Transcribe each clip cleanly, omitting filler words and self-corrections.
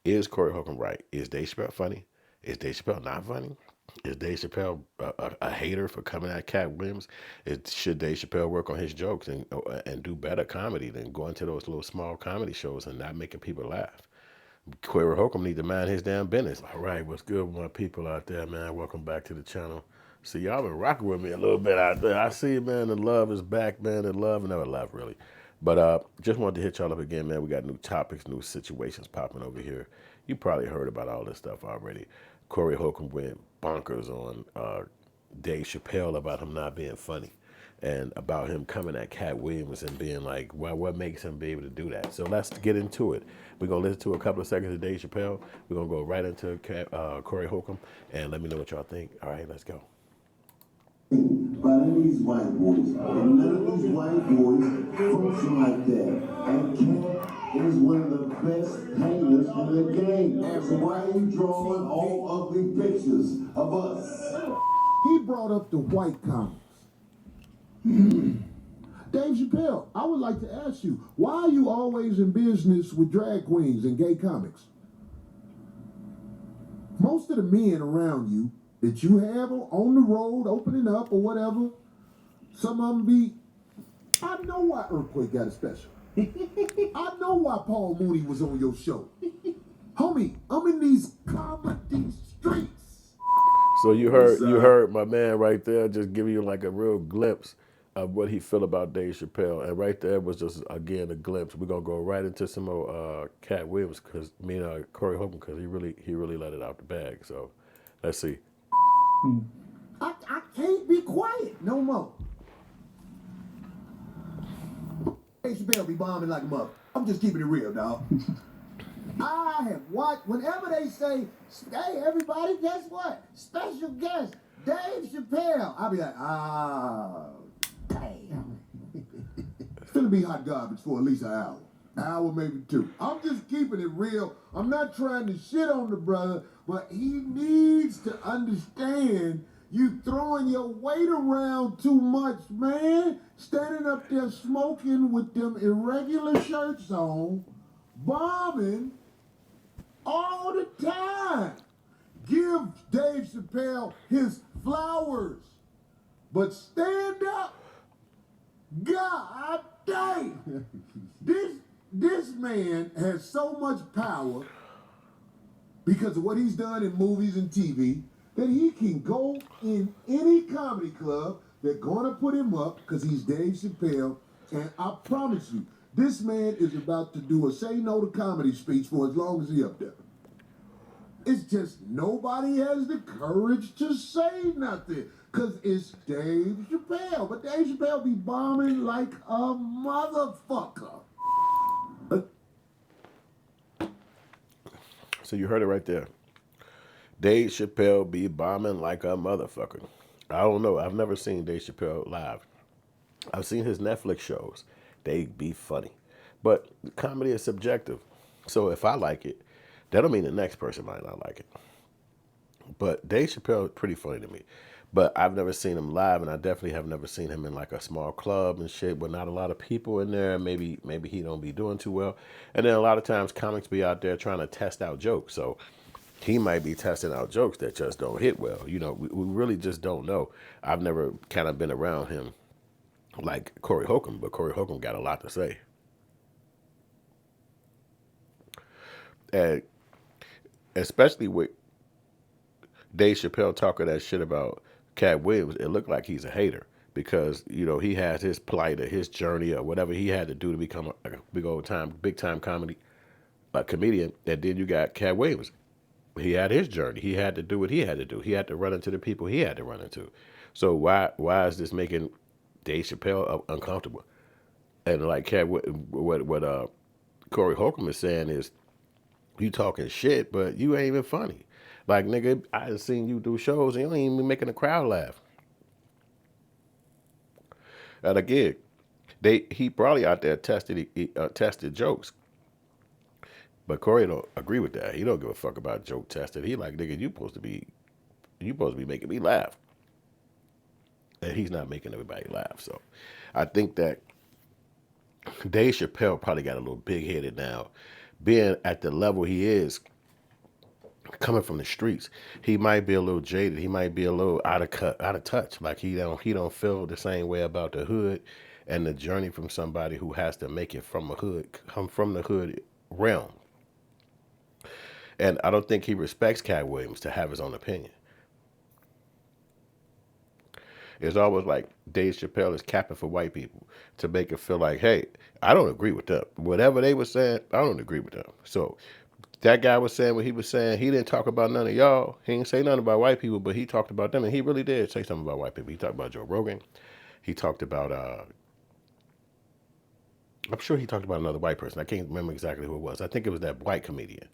Is Corey Holcomb right? Is Dave Chappelle funny? Is Dave Chappelle not funny? Is Dave Chappelle a hater for coming at Cat Williams? Should Dave Chappelle work on his jokes and do better comedy than going to those little small comedy shows and not making people laugh? Corey Holcomb need to mind his damn business. All right, what's good with my people out there, man? Welcome back to the channel. See, y'all been rocking with me a little bit out there. I see, man, the love is back, man. The love never left, really. But just wanted to hit y'all up again, man. We got new topics, new situations popping over here. You probably heard about all this stuff already. Corey Holcomb went bonkers on Dave Chappelle about him not being funny and about him coming at Cat Williams and being like, well, what makes him be able to do that? So let's get into it. We're going to listen to a couple of seconds of Dave Chappelle. We're going to go right into Corey Holcomb and let me know what y'all think. All right, let's go. By none of these white boys, and none of these white boys function like that. And Cat is one of the best painters in the game. So why are you drawing all ugly pictures of us? He brought up the white comics. Dave Chappelle, I would like to ask you, why are you always in business with drag queens and gay comics? Most of the men around you that you have on the road opening up or whatever, some of them be, I know why Earthquake got a special. I know why Paul Mooney was on your show. Homie, I'm in these comedy streets. So you heard my man right there just giving you like a real glimpse of what he feel about Dave Chappelle, and right there was just again a glimpse. We're gonna go right into some more Cat Williams because Corey Holcomb because he really let it out the bag. So let's see. I can't be quiet no more. Dave Chappelle be bombing like a mother. I'm just keeping it real, dog. I have watched, whenever they say, hey, everybody, guess what? Special guest, Dave Chappelle. I'll be like, damn. It's gonna be hot garbage for at least an hour. Hour, maybe two. I'm just keeping it real. I'm not trying to shit on the brother, but he needs to understand you throwing your weight around too much, man. Standing up there smoking with them irregular shirts on, bombing all the time. Give Dave Chappelle his flowers, but stand up. God dang. This man has so much power because of what he's done in movies and TV that he can go in any comedy club. They're gonna put him up because he's Dave Chappelle, and I promise you, this man is about to do a say no to comedy speech for as long as he up there. It's just nobody has the courage to say nothing because it's Dave Chappelle. But Dave Chappelle be bombing like a motherfucker. So you heard it right there. Dave Chappelle be bombing like a motherfucker. I don't know. I've never seen Dave Chappelle live. I've seen his Netflix shows. They be funny. But comedy is subjective. So if I like it, that don't mean the next person might not like it. But Dave Chappelle is pretty funny to me. But I've never seen him live, and I definitely have never seen him in like a small club and shit with not a lot of people in there. Maybe he don't be doing too well. And then a lot of times comics be out there trying to test out jokes. So he might be testing out jokes that just don't hit well. You know, we really just don't know. I've never kind of been around him like Corey Holcomb, but Corey Holcomb got a lot to say. And especially with Dave Chappelle talking that shit about Cat Williams, it looked like he's a hater because he has his plight or his journey or whatever he had to do to become a big time comedian. And then you got Cat Williams. He had his journey. He had to do what he had to do. He had to run into the people he had to run into. So why is this making Dave Chappelle uncomfortable? And like Cat, what Corey Holcomb is saying is, you talking shit, but you ain't even funny. Like, nigga, I done seen you do shows and you ain't even making the crowd laugh. At a gig, he probably out there tested jokes, but Corey don't agree with that. He don't give a fuck about joke testing. He like, nigga, you supposed to be making me laugh, and he's not making everybody laugh. So, I think that Dave Chappelle probably got a little big headed now being at the level he is, coming from the streets, he might be a little jaded. He might be a little out of touch. Like he don't feel the same way about the hood and the journey from somebody who has to make it from a hood, come from the hood realm. And I don't think he respects Cat Williams to have his own opinion. It's always like Dave Chappelle is capping for white people to make it feel like, hey, I don't agree with them. Whatever they were saying, I don't agree with them. So that guy was saying what he was saying. He didn't talk about none of y'all. He didn't say nothing about white people, but he talked about them, and he really did say something about white people. He talked about Joe Rogan. He talked about, I'm sure he talked about another white person. I can't remember exactly who it was. I think it was that white comedian.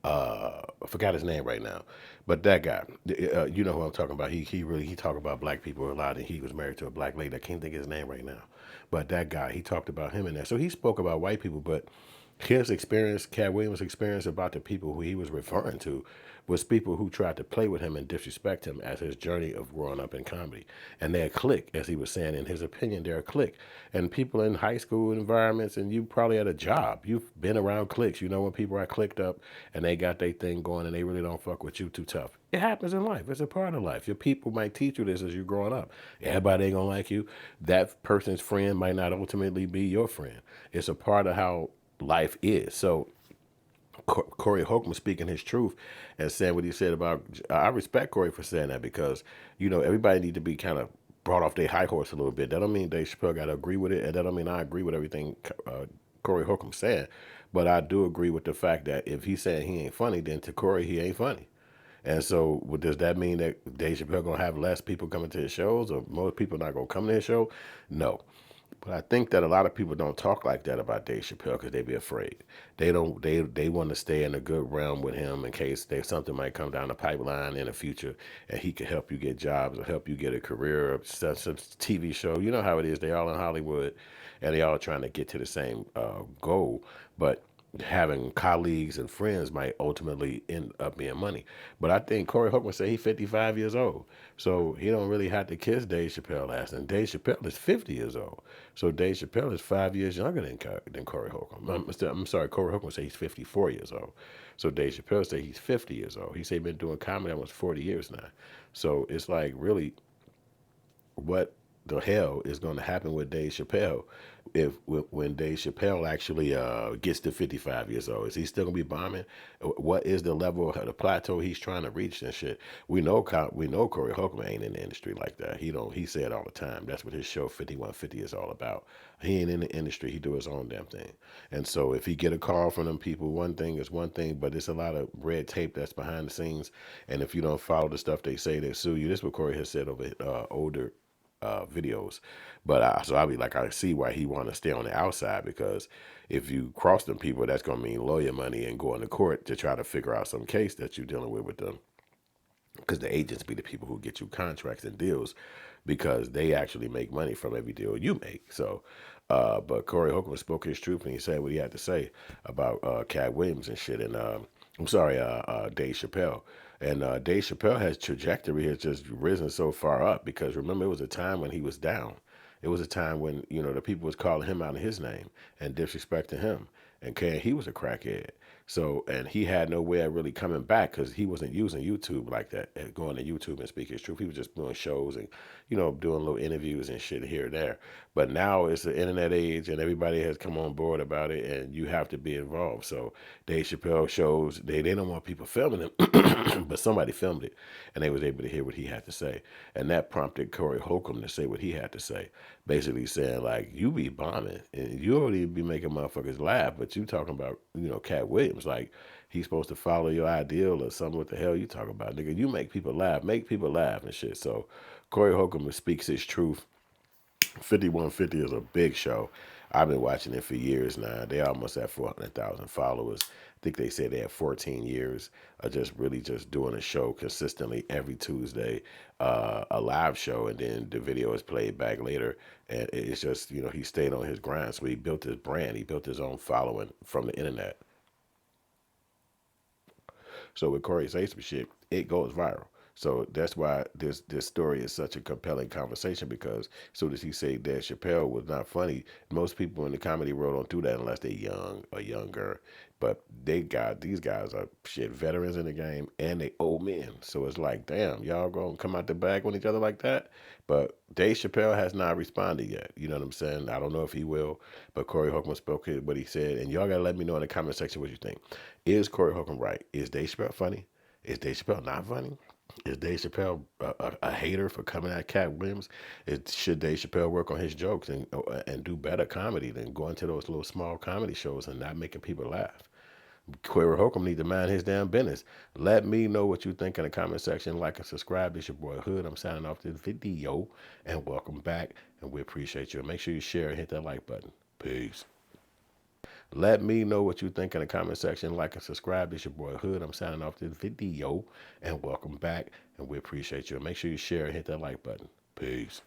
I forgot his name right now, but that guy, you know who I'm talking about. He talked about black people a lot, and he was married to a black lady. I can't think of his name right now, but that guy, he talked about him in there. So he spoke about white people, but his experience, Cat Williams' experience about the people who he was referring to, was people who tried to play with him and disrespect him as his journey of growing up in comedy. And they're a clique, as he was saying, in his opinion, they're a clique. And people in high school environments, and you probably at a job, you've been around cliques. You know when people are clicked up and they got their thing going and they really don't fuck with you too tough. It happens in life. It's a part of life. Your people might teach you this as you're growing up. Everybody ain't gonna like you. That person's friend might not ultimately be your friend. It's a part of how life is. So Corey Holcomb speaking his truth and saying what he said about. I respect Corey for saying that because everybody need to be kind of brought off their high horse a little bit. That don't mean Dave Chappelle got to agree with it, and that don't mean I agree with everything Corey Holcomb saying. But I do agree with the fact that if he's saying he ain't funny, then to Corey he ain't funny. And so, does that mean that Dave Chappelle gonna have less people coming to his shows, or most people not gonna come to his show? No. But I think that a lot of people don't talk like that about Dave Chappelle because they be afraid. They don't. They want to stay in a good realm with him in case there's something might come down the pipeline in the future, and he can help you get jobs or help you get a career or some TV show. You know how it is. They all in Hollywood, and they all trying to get to the same goal. But having colleagues and friends might ultimately end up being money. But I think Corey Holcomb said he's 55 years old. So he don't really have to kiss Dave Chappelle ass. And Dave Chappelle is 50 years old. So Dave Chappelle is 5 years younger than Corey Holcomb. I'm sorry, Corey Holcomb said he's 54 years old. So Dave Chappelle said he's 50 years old. He said he's been doing comedy almost 40 years now. So it's like really what the hell is going to happen with Dave Chappelle if when Dave Chappelle actually gets to 55 years old? Is he still going to be bombing? What is the level of the plateau he's trying to reach and shit? We know Corey Holcomb ain't in the industry like that. He said all the time. That's what his show 5150 is all about. He ain't in the industry. He do his own damn thing. And so if he get a call from them people, one thing is one thing, but it's a lot of red tape that's behind the scenes. And if you don't follow the stuff they say, they sue you. This is what Corey has said over older videos. But so I'll be like, I see why he want to stay on the outside because if you cross them people, that's going to mean lawyer money and going to court to try to figure out some case that you're dealing with them. Because the agents be the people who get you contracts and deals because they actually make money from every deal you make. So, but Corey Holcomb spoke his truth and he said what he had to say about Cat Williams and shit. And I'm sorry, Dave Chappelle. And Dave Chappelle has trajectory has just risen so far up because remember it was a time when he was down. It was a time when the people was calling him out of his name and disrespecting him, and he was a crackhead. So and he had no way of really coming back because he wasn't using YouTube like that, and going to YouTube and speaking his truth. He was just doing shows and doing little interviews and shit here and there. But now it's the internet age and everybody has come on board about it, and you have to be involved. So Dave Chappelle shows they don't want people filming him, but somebody filmed it, and they was able to hear what he had to say, and that prompted Corey Holcomb to say what he had to say, basically saying like you be bombing and you already be making motherfuckers laugh, but you talking about Cat Williams like he's supposed to follow your ideal or something. What the hell you talking about, nigga? You make people laugh and shit. So Corey Holcomb speaks his truth. 5150 is a big show. I've been watching it for years now. They almost have 400,000 followers. I think they said they have 14 years of just really just doing a show consistently every Tuesday, a live show, and then the video is played back later. And it's just, he stayed on his grind. So he built his brand. He built his own following from the internet. So with Corey say some shit, it goes viral. So that's why this story is such a compelling conversation, because as soon as he said that Chappelle was not funny, most people in the comedy world don't do that unless they're young or younger. But these guys are shit veterans in the game, and they old men. So it's like, damn, y'all gonna come out the bag on each other like that? But Dave Chappelle has not responded yet. You know what I'm saying? I don't know if he will, but Corey Holcomb spoke what he said, and y'all gotta let me know in the comment section what you think. Is Corey Holcomb right? Is Dave Chappelle funny? Is Dave Chappelle not funny? Is Dave Chappelle a hater for coming at Cat Williams? Should Dave Chappelle work on his jokes and do better comedy than going to those little small comedy shows and not making people laugh? Corey Holcomb need to mind his damn business. Let me know what you think in the comment section. Like and subscribe. This your boy Hood. I'm signing off this video, and welcome back. And we appreciate you. And make sure you share and hit that like button. Peace. Let me know what you think in the comment section. Like and subscribe. This your boy Hood. I'm signing off this video, and welcome back. And we appreciate you. And make sure you share and hit that like button. Peace.